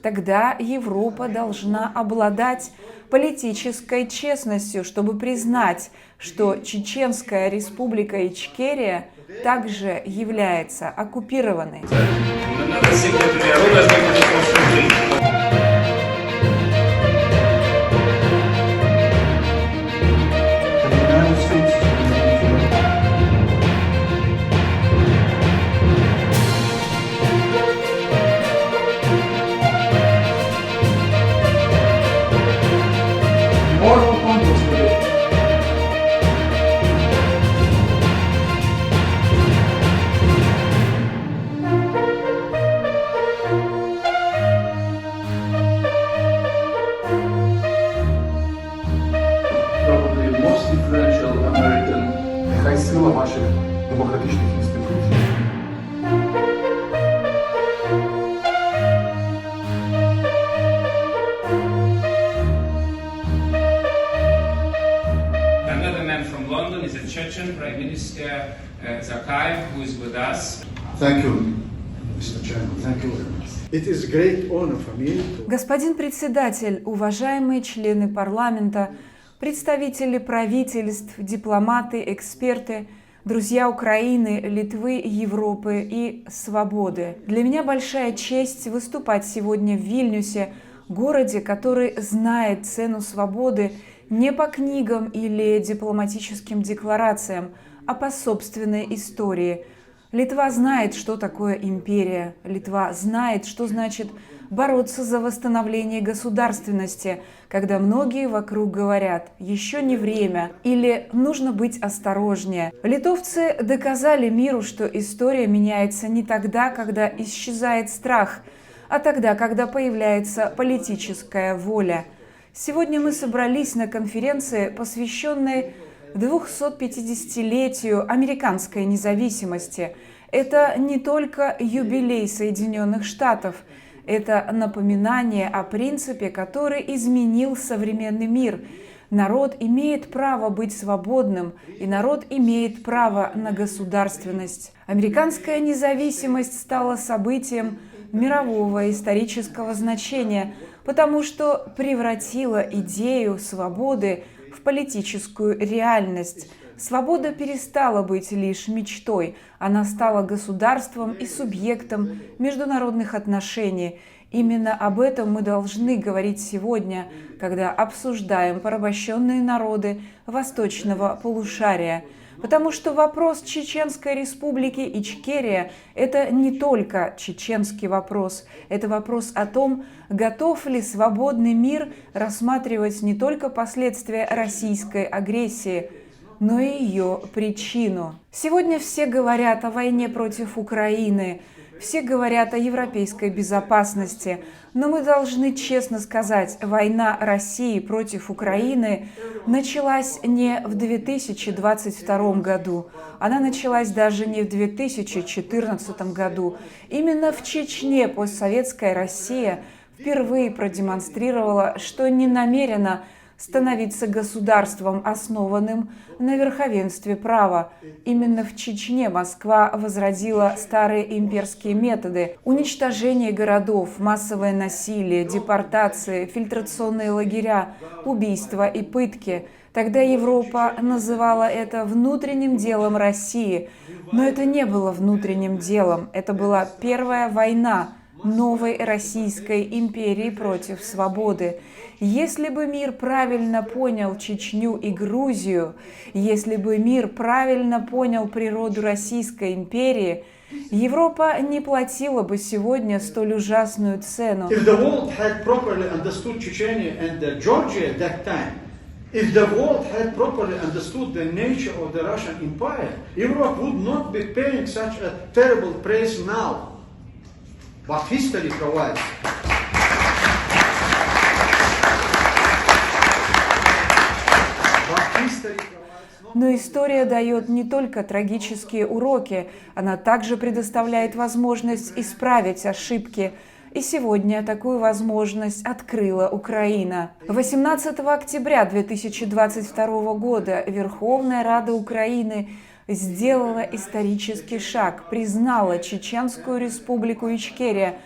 Тогда Европа должна обладать политической честностью, чтобы признать, что Чеченская республика Ичкерия также является оккупированной. Нехай сила ваших демократичних інституцій. Another man from London is a Chechen Prime Minister Zakayev, who is with us. Thank you, Mr. Chairman. Thank you very much. It is a great honor for me to... Господин председатель, уважаемые члены парламента, представители правительств, дипломаты, эксперты, друзья Украины, Литвы, Европы и свободы. Для меня большая честь выступать сегодня в Вильнюсе, городе, который знает цену свободы не по книгам или дипломатическим декларациям, а по собственной истории. Литва знает, что такое империя. Литва знает, что значит бороться за восстановление государственности, когда многие вокруг говорят «еще не время» или «нужно быть осторожнее». Литовцы доказали миру, что история меняется не тогда, когда исчезает страх, а тогда, когда появляется политическая воля. Сегодня мы собрались на конференции, посвященной 250-летию американской независимости. Это не только юбилей Соединенных Штатов, это напоминание о принципе, который изменил современный мир. Народ имеет право быть свободным, и народ имеет право на государственность. Американская независимость стала событием мирового исторического значения, потому что превратила идею свободы в политическую реальность. Свобода перестала быть лишь мечтой, она стала государством и субъектом международных отношений. Именно об этом мы должны говорить сегодня, когда обсуждаем порабощенные народы Восточного полушария. Потому что вопрос Чеченской республики Ичкерия – это не только чеченский вопрос, это вопрос о том, готов ли свободный мир рассматривать не только последствия российской агрессии, но и ее причину. Сегодня все говорят о войне против Украины, все говорят о европейской безопасности, но мы должны честно сказать, война России против Украины началась не в 2022 году, она началась даже не в 2014 году. Именно в Чечне постсоветская Россия впервые продемонстрировала, что не намерена становиться государством, основанным на верховенстве права. Именно в Чечне Москва возродила старые имперские методы: уничтожение городов, массовое насилие, депортации, фильтрационные лагеря, убийства и пытки. Тогда Европа называла это внутренним делом России. Но это не было внутренним делом, это была первая война новой Российской империи против свободы. Если бы мир правильно понял Чечню и Грузию, если бы мир правильно понял природу Российской империи, Европа не платила бы сегодня столь ужасную цену. If the world had properly understood Chechnya and Georgia at that time, if the world had properly understood the nature of the Russian Empire, Europe would not be paying such a terrible price now. But history provides. Но история дает не только трагические уроки, она также предоставляет возможность исправить ошибки. И сегодня такую возможность открыла Украина. 18 октября 2022 года Верховная Рада Украины сделала исторический шаг, признала Чеченскую республику Ичкерия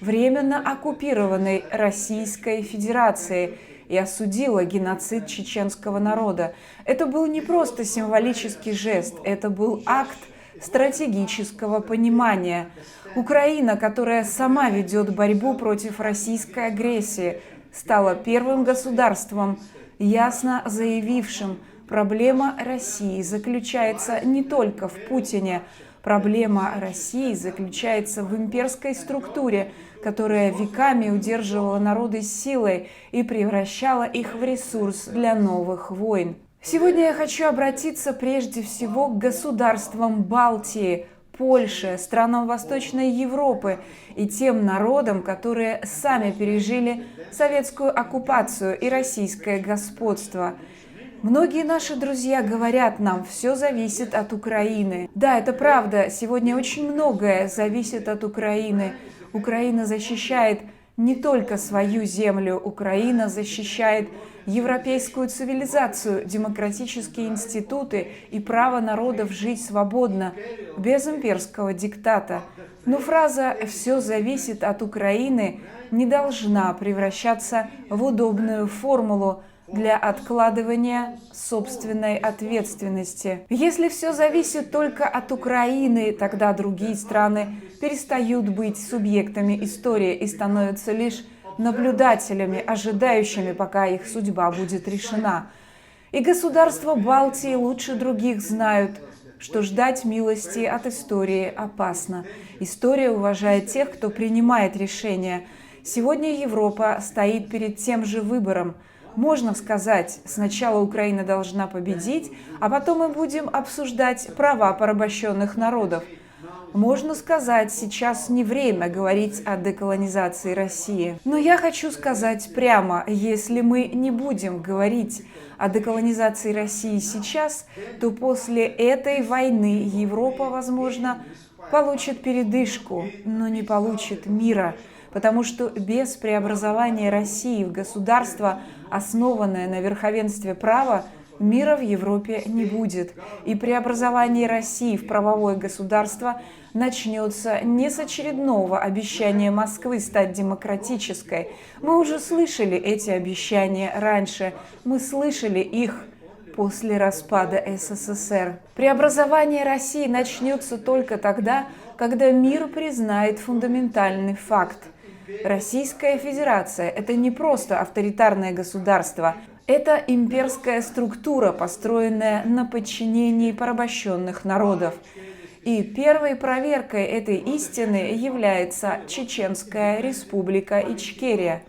временно оккупированной Российской Федерацией и осудила геноцид чеченского народа. Это был не просто символический жест, это был акт стратегического понимания. Украина, которая сама ведет борьбу против российской агрессии, стала первым государством, ясно заявившим: проблема России заключается не только в Путине, проблема России заключается в имперской структуре, которая веками удерживала народы силой и превращала их в ресурс для новых войн. Сегодня я хочу обратиться прежде всего к государствам Балтии, Польши, странам Восточной Европы и тем народам, которые сами пережили советскую оккупацию и российское господство. Многие наши друзья говорят нам: все зависит от Украины. Да, это правда, сегодня очень многое зависит от Украины. Украина защищает не только свою землю, Украина защищает европейскую цивилизацию, демократические институты и право народов жить свободно, без имперского диктата. Но фраза «все зависит от Украины» не должна превращаться в удобную формулу для откладывания собственной ответственности. Если все зависит только от Украины, тогда другие страны перестают быть субъектами истории и становятся лишь наблюдателями, ожидающими, пока их судьба будет решена. И государства Балтии лучше других знают, что ждать милости от истории опасно. История уважает тех, кто принимает решения. Сегодня Европа стоит перед тем же выбором. Можно сказать, сначала Украина должна победить, а потом мы будем обсуждать права порабощенных народов. Можно сказать, сейчас не время говорить о деколонизации России. Но я хочу сказать прямо, если мы не будем говорить о деколонизации России сейчас, то после этой войны Европа, возможно, получит передышку, но не получит мира. Потому что без преобразования России в государство, основанное на верховенстве права, мира в Европе не будет. И преобразование России в правовое государство начнется не с очередного обещания Москвы стать демократической. Мы уже слышали эти обещания раньше. Мы слышали их после распада СССР. Преобразование России начнется только тогда, когда мир признает фундаментальный факт. Российская Федерация – это не просто авторитарное государство. Это имперская структура, построенная на подчинении порабощенных народов. И первой проверкой этой истины является Чеченская Республика Ичкерия.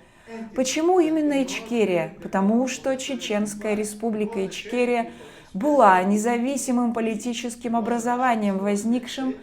Почему именно Ичкерия? Потому что Чеченская Республика Ичкерия была независимым политическим образованием, возникшим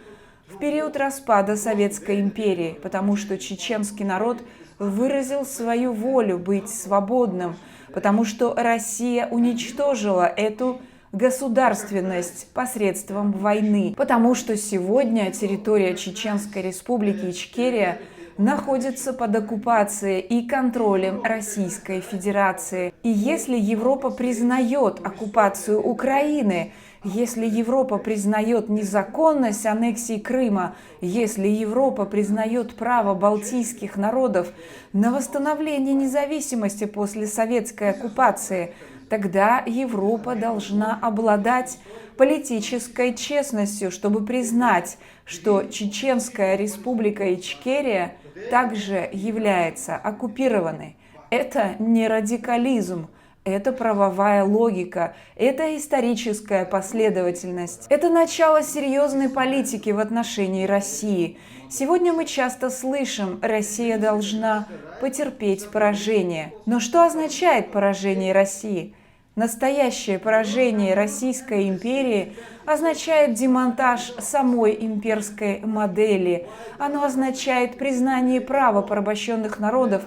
в период распада Советской империи, потому что чеченский народ выразил свою волю быть свободным, потому что Россия уничтожила эту государственность посредством войны, потому что сегодня территория Чеченской Республики Ичкерия находится под оккупацией и контролем Российской Федерации. И если Европа признает оккупацию Украины, если Европа признает незаконность аннексии Крыма, если Европа признает право балтийских народов на восстановление независимости после советской оккупации, тогда Европа должна обладать политической честностью, чтобы признать, что Чеченская Республика Ичкерия также является оккупированной. Это не радикализм. Это правовая логика, это историческая последовательность, это начало серьезной политики в отношении России. Сегодня мы часто слышим: Россия должна потерпеть поражение. Но что означает поражение России? Настоящее поражение Российской империи означает демонтаж самой имперской модели. Оно означает признание права порабощенных народов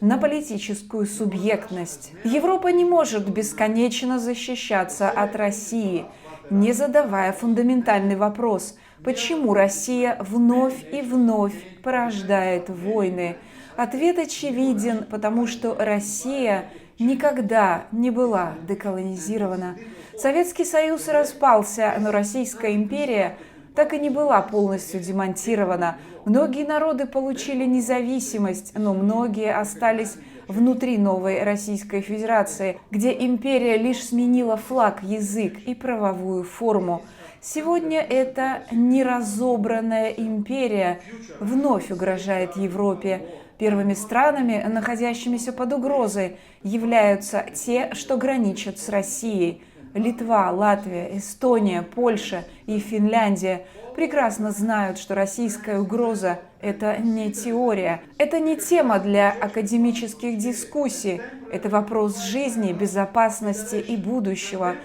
на политическую субъектность. Европа не может бесконечно защищаться от России, не задавая фундаментальный вопрос: почему Россия вновь и вновь порождает войны? Ответ очевиден: потому что Россия никогда не была деколонизирована. Советский Союз распался, но Российская империя так и не была полностью демонтирована. Многие народы получили независимость, но многие остались внутри новой Российской Федерации, где империя лишь сменила флаг, язык и правовую форму. Сегодня эта неразобранная империя вновь угрожает Европе. Первыми странами, находящимися под угрозой, являются те, что граничат с Россией. Литва, Латвия, Эстония, Польша и Финляндия прекрасно знают, что российская угроза – это не теория, это не тема для академических дискуссий, это вопрос жизни, безопасности и будущего.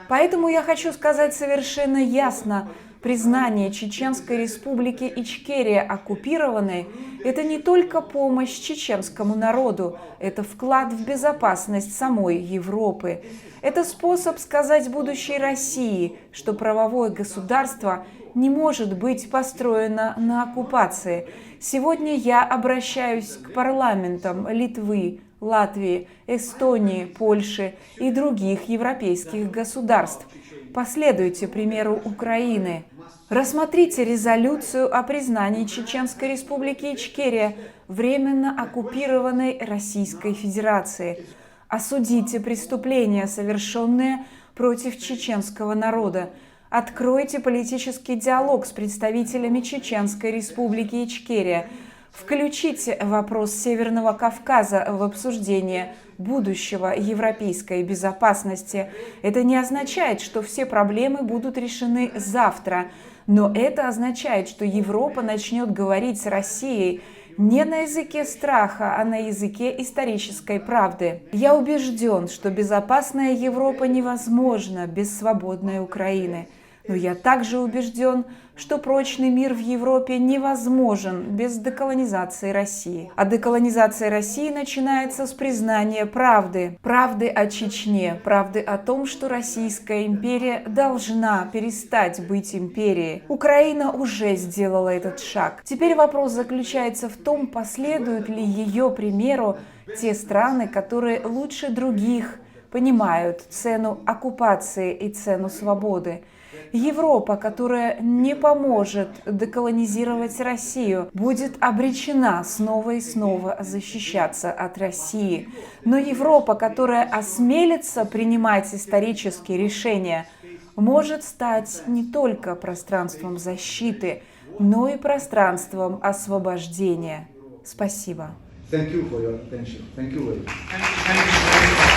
Поэтому я хочу сказать совершенно ясно, признание Чеченской Республики Ичкерия оккупированной – это не только помощь чеченскому народу, это вклад в безопасность самой Европы. Это способ сказать будущей России, что правовое государство не может быть построено на оккупации. Сегодня я обращаюсь к парламентам Литвы, Латвии, Эстонии, Польши и других европейских государств. Последуйте примеру Украины. Рассмотрите резолюцию о признании Чеченской Республики Ичкерия временно оккупированной Российской Федерацией. Осудите преступления, совершенные против чеченского народа. Откройте политический диалог с представителями Чеченской Республики Ичкерия. Включите вопрос Северного Кавказа в обсуждение будущего европейской безопасности. Это не означает, что все проблемы будут решены завтра, но это означает, что Европа начнет говорить с Россией не на языке страха, а на языке исторической правды. Я убежден, что безопасная Европа невозможна без свободной Украины. Но я также убежден, что прочный мир в Европе невозможен без деколонизации России. А деколонизация России начинается с признания правды. Правды о Чечне, правды о том, что Российская империя должна перестать быть империей. Украина уже сделала этот шаг. Теперь вопрос заключается в том, последуют ли ее примеру те страны, которые лучше других понимают цену оккупации и цену свободы. Европа, которая не поможет деколонизировать Россию, будет обречена снова и снова защищаться от России. Но Европа, которая осмелится принимать исторические решения, может стать не только пространством защиты, но и пространством освобождения. Спасибо. Thank you for your attention. Thank you very much. Thank you very much.